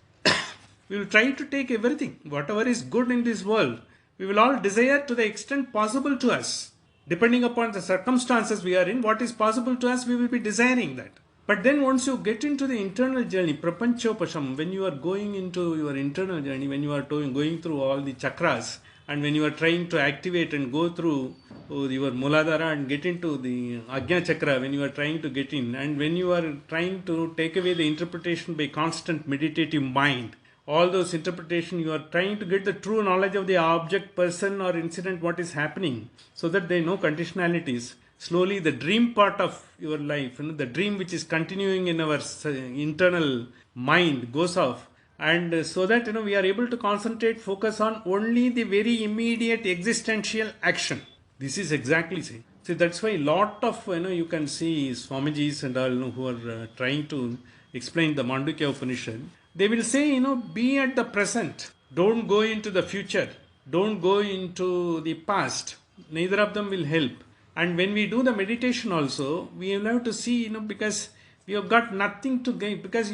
We will try to take everything, whatever is good in this world. We will all desire to the extent possible to us. Depending upon the circumstances we are in, what is possible to us, we will be desiring that. But then once you get into the internal journey, Prapanchopasham, when you are going into your internal journey, when you are going through all the chakras, and when you are trying to activate and go through your Muladhara and get into the Ajna Chakra when you are trying to get in, and when you are trying to take away the interpretation by constant meditative mind, all those interpretation you are trying to get the true knowledge of the object, person or incident what is happening, so that they know conditionalities. Slowly the dream part of your life, the dream which is continuing in our internal mind goes off, and so that we are able to concentrate, focus on only the very immediate existential action. This is exactly same. See, that's why lot of you can see Swamijis and all who are trying to explain the Mandukya Upanishad. They will say, be at the present. Don't go into the future. Don't go into the past. Neither of them will help. And when we do the meditation also, we will have to see, because we have got nothing to gain. Because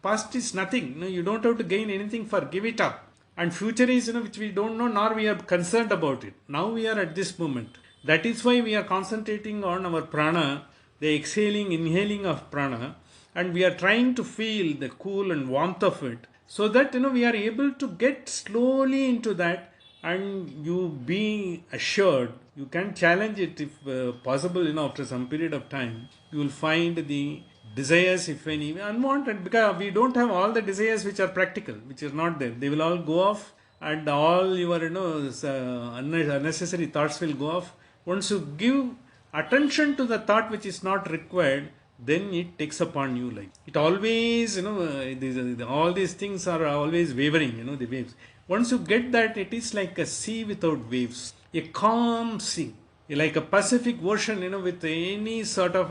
past is nothing. You don't have to gain anything for give it up. And future is, which we don't know, nor we are concerned about it. Now we are at this moment. That is why we are concentrating on our prana, the exhaling, inhaling of prana. And we are trying to feel the cool and warmth of it, so that we are able to get slowly into that, and you be assured you can challenge it if possible. After some period of time, you will find the desires, if any, unwanted, because we don't have all the desires which are practical, which is not there. They will all go off, and all your unnecessary thoughts will go off. Once you give attention to the thought which is not required, then it takes upon you like it always, all these things are always wavering, the waves. Once you get that, it is like a sea without waves, a calm sea, like a Pacific Ocean, with any sort of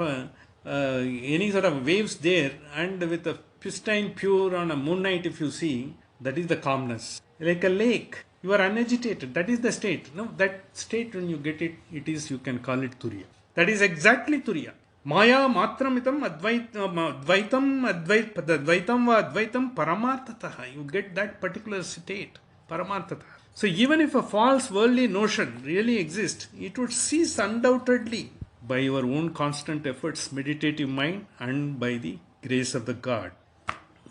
waves there, and with a pristine pure on a moon night, if you see, that is the calmness. Like a lake, you are unagitated. That is the state. That state, when you get it, you can call it Turiya. That is exactly Turiya. Maya matramitam advaitam va advaitam paramartataha. You get that particular state, paramartataha. So even if a false worldly notion really exists, it would cease undoubtedly by your own constant efforts, meditative mind, and by the grace of the God,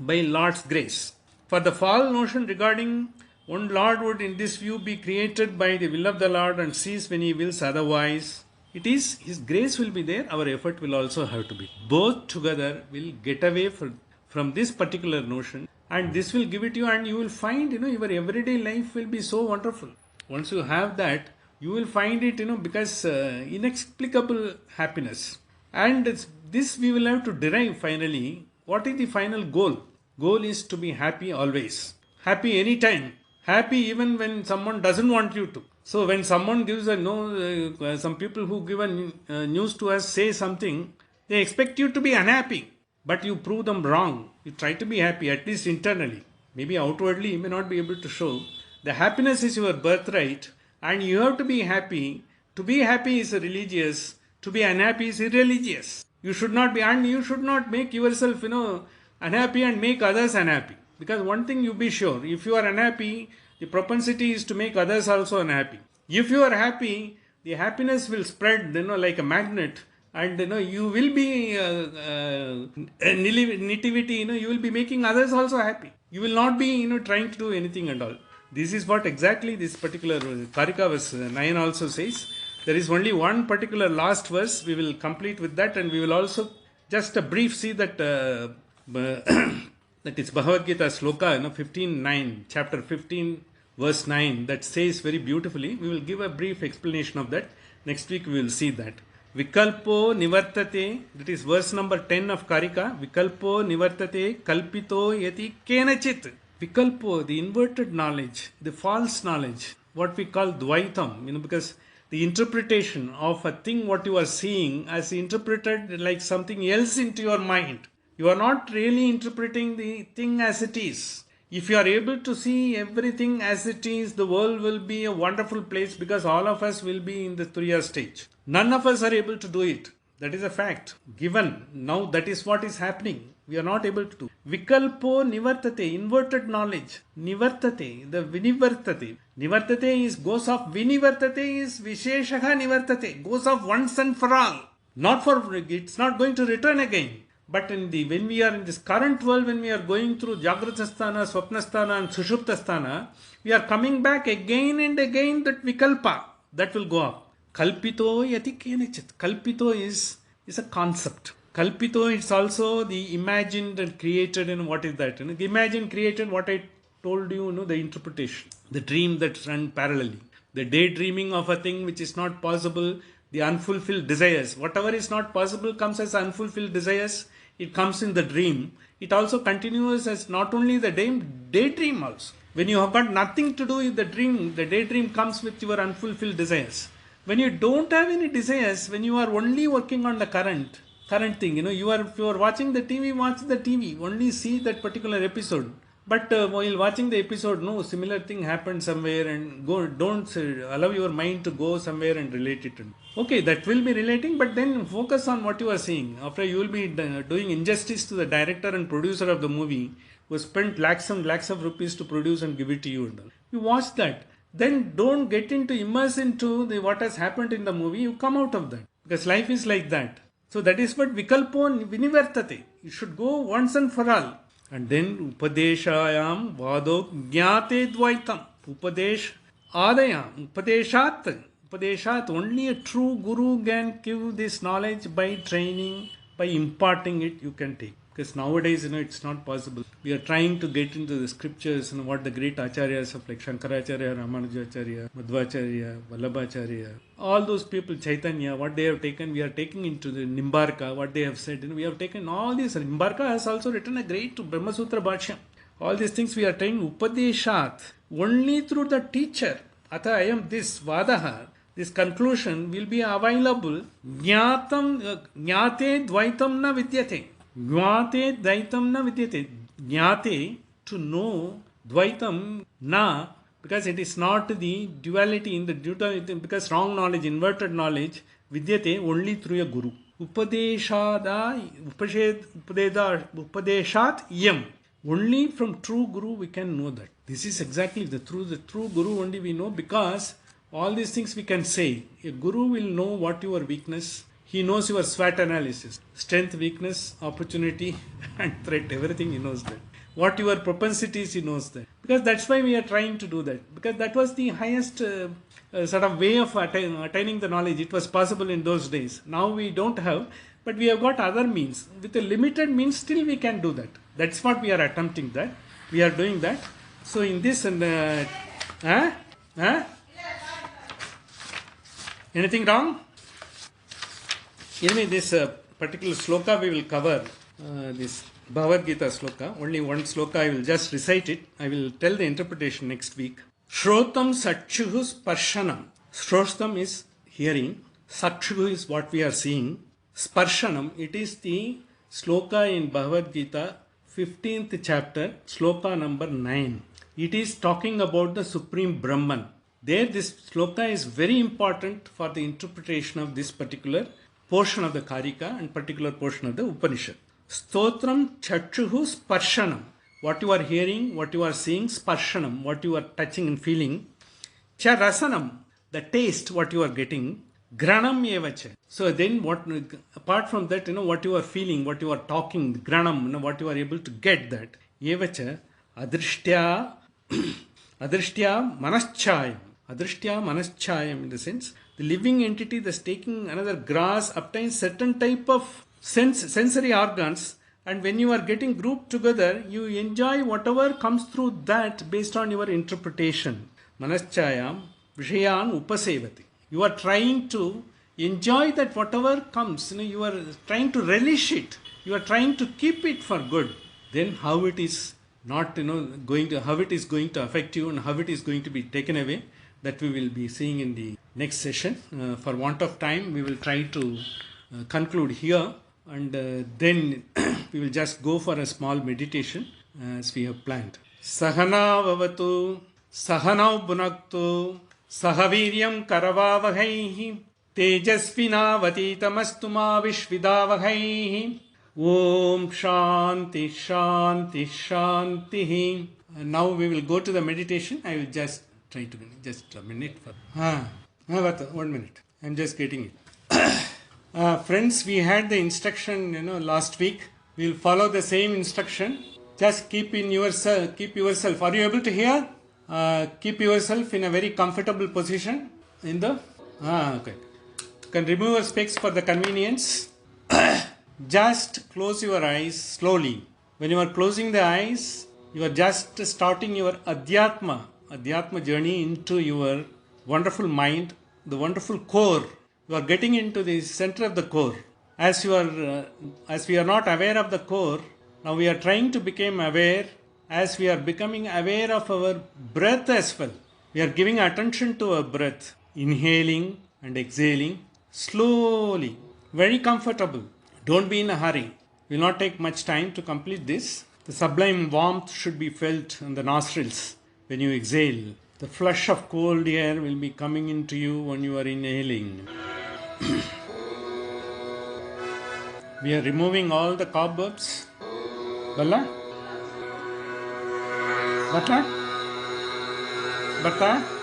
by Lord's grace. For the false notion regarding one Lord would in this view be created by the will of the Lord and cease when He wills otherwise. It is His grace will be there, our effort will also have to be. Both together will get away from this particular notion, and this will give it you, and you will find, your everyday life will be so wonderful. Once you have that, you will find it, because inexplicable happiness. And this we will have to derive finally. What is the final goal? Goal is to be happy always. Happy anytime. Happy even when someone doesn't want you to. So when someone gives some people who give news to us say something, they expect you to be unhappy. But you prove them wrong. You try to be happy, at least internally. Maybe outwardly you may not be able to show. The happiness is your birthright, and you have to be happy. To be happy is religious. To be unhappy is irreligious. You should not be, and you should not make yourself, unhappy and make others unhappy. Because one thing you be sure, if you are unhappy, the propensity is to make others also unhappy. If you are happy, the happiness will spread, like a magnet, and you will be nativity, you will be making others also happy. You will not be, trying to do anything and all. This is what exactly this particular Karika verse 9 also says. There is only one particular last verse. We will complete with that, and we will also just a brief see that that is Bhagavad Gita sloka, 15:9, chapter 15, verse 9, that says very beautifully. We will give a brief explanation of that. Next week we will see that. Vikalpo nivartate, that is verse number 10 of Karika. Vikalpo nivartate kalpito yati kenachit. Vikalpo, the inverted knowledge, the false knowledge, what we call dvaitam, because the interpretation of a thing what you are seeing as interpreted like something else into your mind. You are not really interpreting the thing as it is. If you are able to see everything as it is, the world will be a wonderful place, because all of us will be in the Turiya stage. None of us are able to do it. That is a fact. Given. Now that is what is happening. We are not able to do. Vikalpo nivartate, inverted knowledge. Nivartate, the vinivartate. Nivartate is goes off. Vinivartate is visheshaha nivartate. Goes off once and for all. Not for, it's not going to return again. But when we are in this current world, when we are going through Jagratasthana, Swapnasthana and Sushuptasthana, we are coming back again and again, that Vikalpa, that will go up. Kalpito yati kenachit. Kalpito is a concept. Kalpito is also the imagined and created, and what is that? The imagined, created, what I told you, the interpretation. The dream that run parallelly. The daydreaming of a thing which is not possible, the unfulfilled desires. Whatever is not possible comes as unfulfilled desires. It comes in the dream. It also continues as not only the daydream also. When you have got nothing to do with the dream, the daydream comes with your unfulfilled desires. When you don't have any desires, when you are only working on the current thing, if you are watching the TV, watch the TV, only see that particular episode. But while watching the episode, no, similar thing happened somewhere, and don't allow your mind to go somewhere and relate it. Okay, that will be relating, but then focus on what you are seeing. After, you will be doing injustice to the director and producer of the movie, who spent lakhs and lakhs of rupees to produce and give it to you. You watch that. Then don't get immerse into what has happened in the movie. You come out of that. Because life is like that. So that is what Vikalpo Vinivartate. You should go once and for all. And then Upadeshayam Vado Jnate Dvaitam. Upadesh Adayam. Upadeshat. Only a true guru can give this knowledge by training, by imparting it, you can take. Because nowadays, it's not possible. We are trying to get into the scriptures, what the great acharyas of like Shankaracharya, Ramanujacharya, Madhvacharya, Vallabhacharya, all those people, Chaitanya, what they have taken, we are taking into the Nimbarka, what they have said. We have taken all these. Nimbarka has also written a great Brahma Sutra Bhashya. All these things we are trying Upadeshat. Only through the teacher. Atha I am this Vadaha. This conclusion will be available. Jnate Dvaitam na vidyate. Jnate Dvaitam na vidyate. Jnate, to know, Dvaitam na, because it is not the duality in the duality, because wrong knowledge, inverted knowledge, vidyate only through a guru. Upadeshat yam. Only from true guru we can know that. This is exactly the true guru only we know, because all these things we can say. A guru will know what your weakness. He knows your SWOT analysis. Strength, weakness, opportunity and threat. Everything he knows that. What your propensities, he knows that. Because that's why we are trying to do that. Because that was the highest sort of way of attaining the knowledge. It was possible in those days. Now we don't have. But we have got other means. With a limited means, still we can do that. That's what we are attempting that. We are doing that. So in this and... Anything wrong? Anyway, this particular sloka we will cover, this Bhagavad Gita sloka. Only one sloka, I will just recite it. I will tell the interpretation next week. Shrotam Sakshuhu Sparshanam. Shrotam is hearing. Sakshuhu is what we are seeing. Sparshanam, it is the sloka in Bhagavad Gita, 15th chapter, sloka number 9. It is talking about the Supreme Brahman. There, this sloka is very important for the interpretation of this particular portion of the Karika and particular portion of the Upanishad. Stotram Chakshuhu Sparshanam. What you are hearing, what you are seeing, Sparshanam, what you are touching and feeling. Cha Rasanam, the taste, what you are getting. Granam Evacha. So then, what apart from that, what you are feeling, what you are talking, Granam, what you are able to get that. Evacha Adrishtya Manaschayam. Adrishtya Manaschayam, in the sense, the living entity that's taking another grass obtains certain type of sensory organs, and when you are getting grouped together, you enjoy whatever comes through that based on your interpretation. Manaschayam Vishayan Upasevati. You are trying to enjoy that whatever comes, you are trying to relish it. You are trying to keep it for good. Then how it is not, how it is going to affect you and how it is going to be taken away, that we will be seeing in the next session. For want of time, we will try to conclude here, and then we will just go for a small meditation as we have planned. Sahana Vavatu, Sahanau Bhunaktu, Sahaviryam Karavavahaihi, Tejasvinavatitamastuma Vishvidavahaihi. Om Shanti Shanti Shanti. Now we will go to the meditation. I will just try to just a minute. 1 minute. I am just getting it. Friends, we had the instruction, last week. We will follow the same instruction. Just keep yourself. Are you able to hear? Keep yourself in a very comfortable position in the Okay. You can remove your specs for the convenience. Just close your eyes slowly. When you are closing the eyes, you are just starting your Adhyatma journey into your wonderful mind, the wonderful core. You are getting into the center of the core. As we are not aware of the core, now we are trying to become aware. As we are becoming aware of our breath as well, we are giving attention to our breath, inhaling and exhaling slowly, very comfortable. Don't be in a hurry. Will not take much time to complete this. The sublime warmth should be felt in the nostrils when you exhale. The flush of cold air will be coming into you when you are inhaling. We are removing all the cobwebs. Balla? Bata? Bata?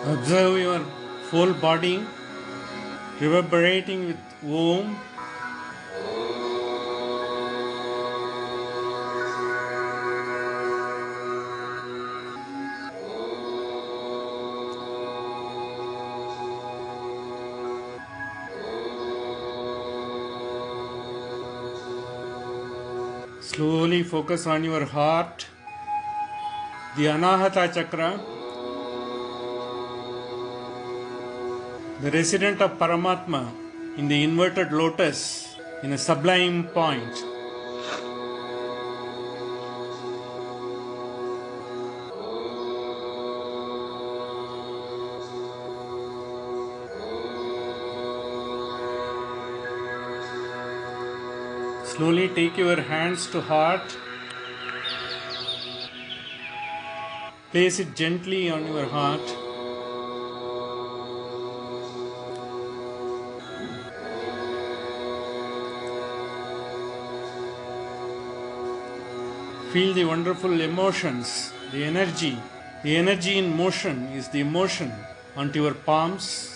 Observe your full body reverberating with Om. Slowly focus on your heart, the Anahata Chakra, the resident of Paramatma in the inverted lotus in a sublime point. Slowly take your hands to heart. Place it gently on your heart. Feel the wonderful emotions, the energy. The energy in motion is the emotion onto your palms.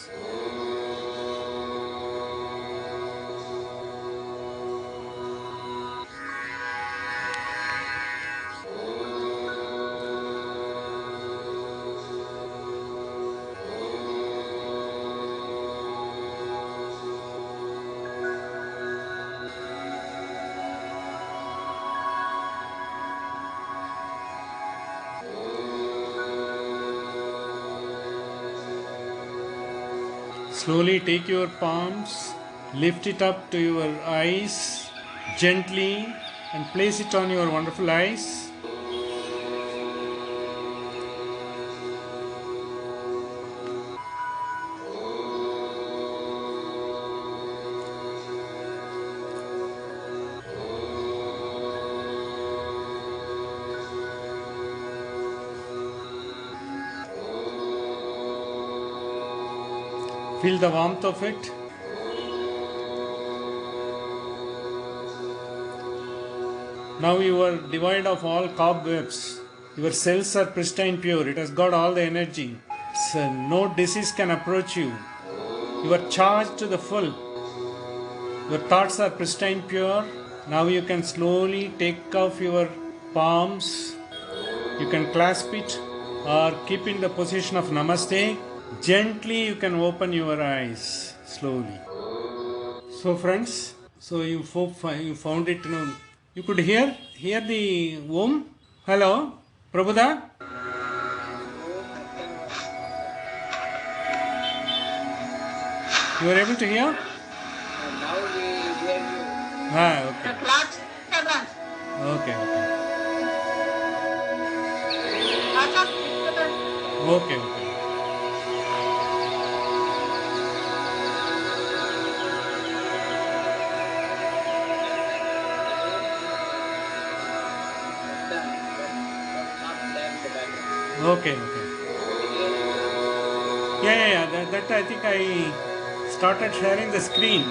Slowly take your palms, lift it up to your eyes gently and place it on your wonderful eyes. Feel the warmth of it. Now you are devoid of all cobwebs. Your cells are pristine pure. It has got all the energy. So no disease can approach you. You are charged to the full. Your thoughts are pristine pure. Now you can slowly take off your palms. You can clasp it or keep in the position of Namaste. Gently you can open your eyes slowly. So friends, you found it. You could hear the Om. Hello, Prabhuda. You are able to hear? Now we hear you. Okay. The clock 7. Okay. Clock of 7. Okay. Okay. Yeah. That I think I started sharing the screen.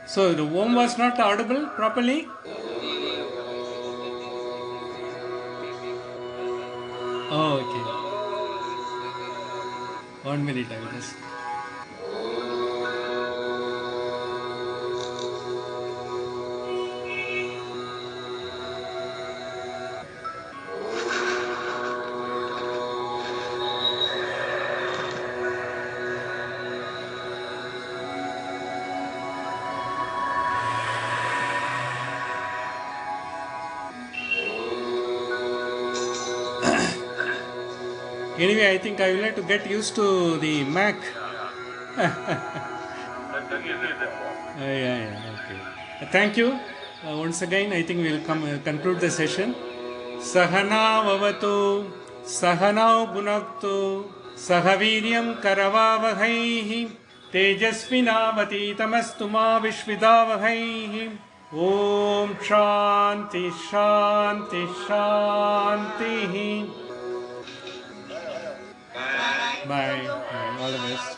So the Om was not audible properly? Oh, okay. 1 minute, I will just. Anyway, I think I will have to get used to the Mac. Yeah, okay. Thank you. Once again, I think we will conclude the session. Sahana vavatu, sahanau bhunaktu, sahaviryam karavavahaihi, tejasvinavati ma vishvidavahaihi. Om Shanti. Bye. All the best.